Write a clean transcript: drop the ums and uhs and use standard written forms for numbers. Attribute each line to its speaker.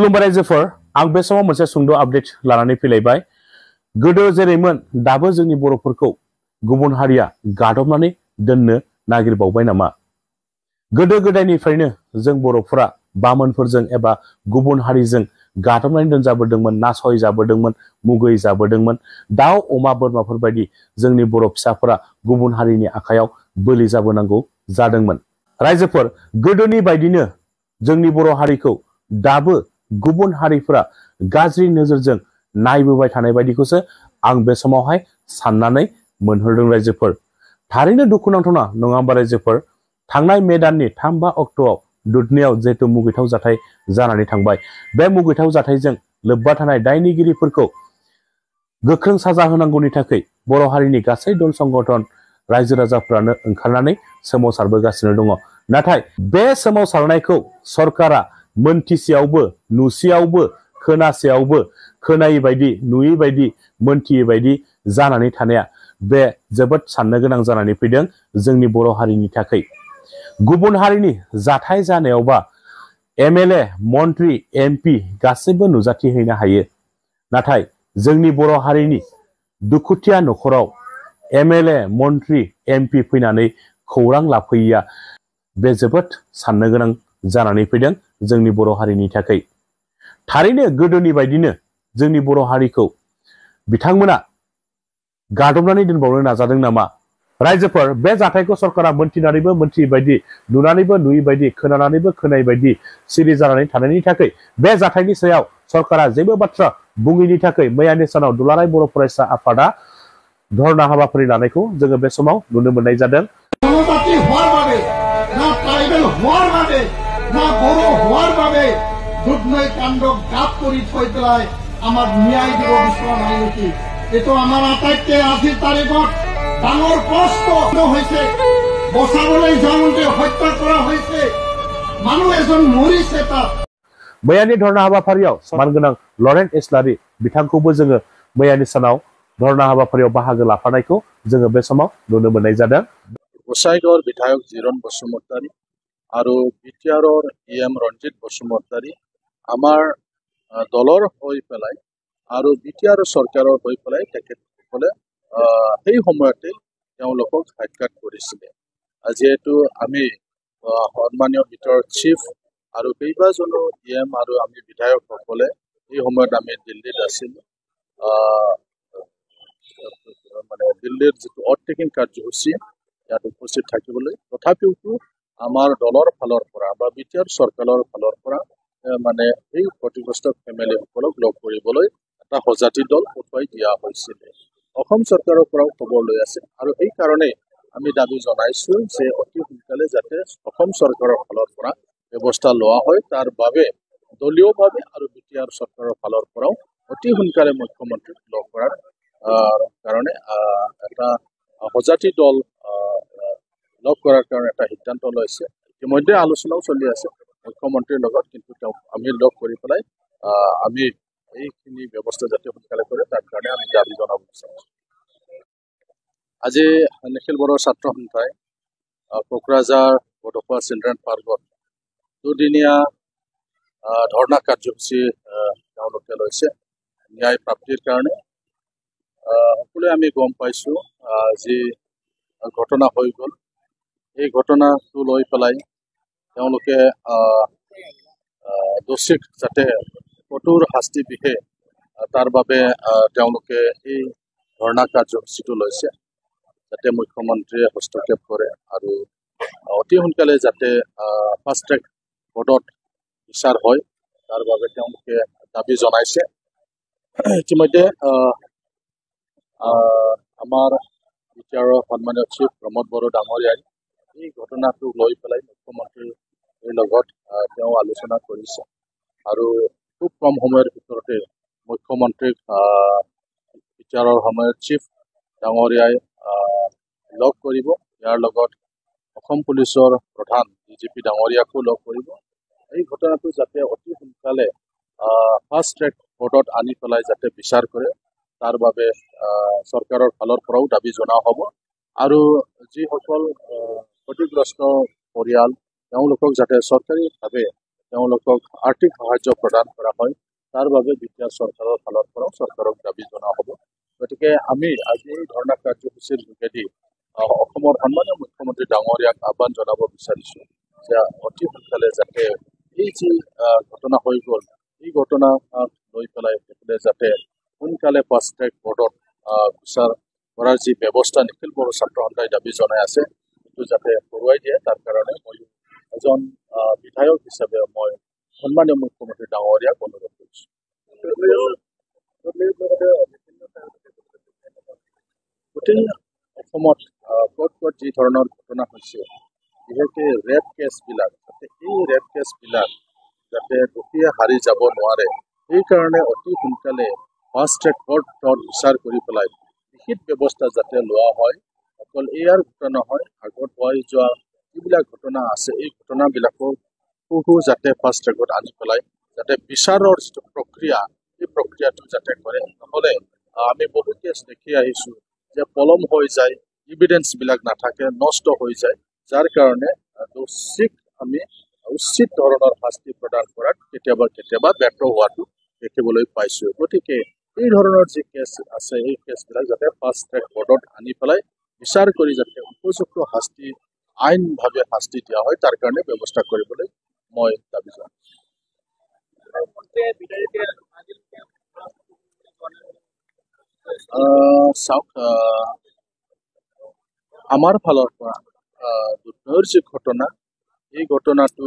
Speaker 1: खुलुमबाय रायजोफोर आं बे समाव मोनसे सुंद' आपडेट लानानै फैलायबाय। गोदो जेरैमोन दाबो जोंनि बर'फोरखौ गुबुन हारिया गादबनानै दोननो नागिरबावबाय नामा? गोदो गोदायनिफ्रायनो जों बर'फोरा बामोनफोरजों एबा गुबुन हारिजों गादबनानै दोनजाबोदोंमोन, नासयजाबोदोंमन, मुगै जाबोदोंमन। दाउ अमा बोरमाफोर बायदि जोंनि बर' फिसाफोरा गुबुन हारिनि आखायाव बोलि जाबोनांगौ जादोंमोन। रायजोफोर, गोदोनि बायदिनो जोंनि बर' हारिखौ दाबो गुबुन हारिफोरा गाज्रि नोजोरजों नायबोबाय थानाय बायदिखौसो आं बे समावहाय साननानै मोनहरदों रायजोफोर। थारैनो दुखुनांथावना नङा होमबा रायजोफोर? थांनाय मे दाननि 3 अक्ट'आव दुधनैयाव जिहेतु मुगैथाव जाथाय जानानै थांबाय, बे मुगैथाव जाथायजों लोब्बा थानाय दायनिगिरिफोरखौ गोख्रों साजा होनांगौनि थाखाय बर' हारिनि गासै दल संगठन रायजो राजाफ्रानो ओंखारनानै सोमावसारबोगासिनो दङ। नाथाय बे सोमावसारनायखौ सरकारा मोनथिसेयावबो, नुसेयावबो, खोनासेयावबो खोनायै बायदि, नुयै बायदि, मोनथियै बायदि जानानै थानाया बे जोबोद साननो गोनां जानानै फैदों जोंनि बर' हारिनि थाखाय। गुबुन हारिनि जाथाय जानायावबा MLA, मन्त्रि, MP गासैबो नुजाथिहैनो हायो। नाथाय जोंनि बर' हारिनि दुखुथिया न'खराव MLA, मन्त्रि, MP फैनानै खौरां लाफैया बे जोबोद साननो गोनां जानानै फैदों जोंनि बर' हारिनि थाखाय। थारैनो गोदोनि बायदिनो जोंनि बर' हारिखौ बिथांमोना गादबनानै दोनबावनो नाजादों नामा? रायजोफोर, बे जाथायखौ सरकारा मोनथिनानैबो मोनथियै बायदि, नुनानैबो नुयै बायदि, खोनानानैबो खोनायै बायदि सिरि जानानै थानायनि थाखाय बे जाथायनि सायाव सरकारा जेबो बाथ्रा बुङैनि थाखाय मैयानि सानाव दुलाराय बर' फरायसा आफादा धरना हाबाफारि लानायखौ जोङो बे समाव नुनो मोननाय जादों।
Speaker 2: দুধনৈ কাণ্ডক গাপ কৰি থৈ পেলাই আমাক ন্যায় দিব বিচৰা নাই নেকি? এইটো আমাৰ আটাইতকৈ আজিৰ তাৰিখত ডাঙৰ প্ৰশ্ন হৈছে। বচাবলৈ যাওঁতে হত্যা কৰা হৈছে, মানুহ এজন মৰিছে তাত।
Speaker 1: मैयानि धरना हाबाफारियाव मानगोनां लरेन्ट इस्लारि बिथांखौबो जोङो मैयानि सानाव धरना हाबाफारियाव बाहागो लाफानायखौ जोङो बे समाव नुनो मोननाय जादों।
Speaker 3: गोसाईगाँवर विधायक जिरन बसुमतारी আৰু বিটিআৰৰ EM ৰঞ্জিত বসুমতাৰী আমাৰ দলৰ হৈ পেলাই আৰু বিটিআৰ চৰকাৰৰ হৈ পেলাই তেখেতসকলে সেই সময়তে তেওঁলোকক সাক্ষাৎ কৰিছিলে। যিহেতু আমি সন্মানীয় বিটিআৰ চিফ আৰু কেইবাজনো EM আৰু আমি বিধায়কসকলে এই সময়ত আমি দিল্লীত আছিলোঁ। মানে দিল্লীৰ যিটো অভাৰটেকিং কাৰ্যসূচী ইয়াত উপস্থিত থাকিবলৈ, তথাপিও আমাৰ দলৰ ফালৰ পৰা বা বিটিআৰ চৰকাৰৰ ফালৰ পৰা মানে এই ক্ষতিগ্ৰস্ত ফেমিলিসকলক লগ কৰিবলৈ এটা সজাতি দল পঠুৱাই দিয়া হৈছিলে। অসম চৰকাৰৰ পৰাও খবৰ লৈ আছে আৰু এই কাৰণে আমি দাবী জনাইছো যে অতি সোনকালে যাতে অসম চৰকাৰৰ ফালৰ পৰা ব্যৱস্থা লোৱা হয়, তাৰ বাবে দলীয়ভাৱে আৰু বিটিআৰ চৰকাৰৰ ফালৰ পৰাও অতি সোনকালে মুখ্যমন্ত্ৰীক লগ কৰাৰ কাৰণে এটা সজাতি দল লগ কৰাৰ কাৰণে এটা সিদ্ধান্ত লৈছে। ইতিমধ্যে আলোচনাও চলি আছে মুখ্যমন্ত্ৰীৰ লগত, কিন্তু তেওঁক আমি লগ কৰি পেলাই আমি এইখিনি ব্যৱস্থা যাতে সোনকালে কৰে তাৰ কাৰণে আমি দাবী জনাব বিচাৰিছোঁ। আজি নিখিল বড়ো ছাত্ৰ সন্থাই কোকৰাঝাৰ বডোফা চিলড্ৰেন পাৰ্কত দুদিনীয়া ধৰ্ণা কাৰ্যসূচী তেওঁলোকে লৈছে ন্যায় প্ৰাপ্তিৰ কাৰণে। সকলোৱে আমি গম পাইছোঁ যি ঘটনা হৈ গ'ল, এই ঘটনাটো লৈ পেলাই তেওঁলোকে দোষীক যাতে কঠোৰ শাস্তি বিহে তাৰ বাবে তেওঁলোকে এই ধৰ্ণা কাৰ্যসূচীটো লৈছে, যাতে মুখ্যমন্ত্ৰীয়ে হস্তক্ষেপ কৰে আৰু অতি সোনকালে যাতে ফাষ্ট ট্ৰেক কোৰ্টত বিচাৰ হয় তাৰ বাবে তেওঁলোকে দাবী জনাইছে। ইতিমধ্যে আমাৰ বিটিআৰৰ সন্মানীয় চিফ প্ৰমোদ বড়ো ডাঙৰীয়াই এই ঘটনাটোক লৈ পেলাই মুখ্যমন্ত্ৰীৰ লগত তেওঁ আলোচনা কৰিছে আৰু খুব কম সময়ৰ ভিতৰতে মুখ্যমন্ত্ৰীক বিটিআৰৰ সময়ত চিফ ডাঙৰীয়াই লগ কৰিব। ইয়াৰ লগত অসম পুলিচৰ প্ৰধান DGP ডাঙৰীয়াকো লগ কৰিব। এই ঘটনাটো যাতে অতি সোনকালে ফাষ্ট ট্ৰেক কোৰ্টত আনি পেলাই যাতে বিচাৰ কৰে তাৰ বাবে চৰকাৰৰ ফালৰ পৰাও দাবী জনোৱা হ'ব আৰু যিসকল ক্ষতিগ্ৰস্ত পৰিয়াল তেওঁলোকক যাতে চৰকাৰীভাৱে তেওঁলোকক আৰ্থিক সাহায্য প্ৰদান কৰা হয় তাৰ বাবে বিটিআৰ চৰকাৰৰ ফালৰ পৰাও চৰকাৰক দাবী জনোৱা হ'ব গতিকে আমি আজি এই ধৰ্ণা কাৰ্যসূচীৰ যোগেদি অসমৰ সন্মানীয় মুখ্যমন্ত্ৰী ডাঙৰীয়াক আহ্বান জনাব বিচাৰিছোঁ যে অতি সোনকালে যাতে এই যি ঘটনা হৈ গ'ল এই ঘটনা লৈ পেলাই তেখেতে যাতে সোনকালে ফাষ্ট ট্ৰেক কোৰ্টত বিচাৰ কৰাৰ যি ব্যৱস্থা নিখিল বড়ো ছাত্ৰ সন্থাই দাবী জনাই আছে সেইটো যাতে কৰোৱাই দিয়ে তাৰ কাৰণে মই এজন বিধায়ক হিচাপে মই সন্মানীয় মুখ্যমন্ত্ৰী ডাঙৰীয়াক অনুৰোধ কৰিছোঁ গোটেই অসমত ক'ত ক'ত যি ধৰণৰ ঘটনা হৈছে বিশেষকৈ ৰেপ কেছবিলাক যাতে এই ৰেপ কেছবিলাক যাতে দোষীয়ে হাৰি যাব নোৱাৰে সেইকাৰণে অতি সোনকালে ফাষ্ট ট্ৰেক কোৰ্টত বিচাৰ কৰি পেলাই বিহিত ব্যৱস্থা যাতে লোৱা হয় অকল ইয়াৰ ঘটনা নহয় আগত হৈ যোৱা যিবিলাক ঘটনা আছে এই ঘটনাবিলাকক যাতে ফাষ্ট ট্ৰেকত আনি পেলাই যাতে বিচাৰৰ যিটো প্ৰক্ৰিয়া এই প্ৰক্ৰিয়াটো যাতে কৰে নহ'লে আমি বহু কেছ দেখি আহিছোঁ যে পলম হৈ যায় ইভিডেন্সবিলাক নাথাকে নষ্ট হৈ যায় যাৰ কাৰণে দোষীক আমি উচিত ধৰণৰ শাস্তি প্ৰদান কৰাত কেতিয়াবা ব্যৰ্থ হোৱাটো দেখিবলৈ পাইছোঁ গতিকে এই ধৰণৰ যি কেছ আছে এই কেছবিলাক যাতে ফাষ্ট ট্ৰেক কোৰ্টত আনি পেলাই বিচাৰ কৰি যাতে উপযুক্ত শাস্তি আইনভাৱে শাস্তি দিয়া হয় তাৰ কাৰণে ব্যৱস্থা কৰিবলৈ মই দাবী জনাইছোঁ চাওক আমাৰ ফালৰ পৰা দুধনৈৰ যি ঘটনা এই ঘটনাটো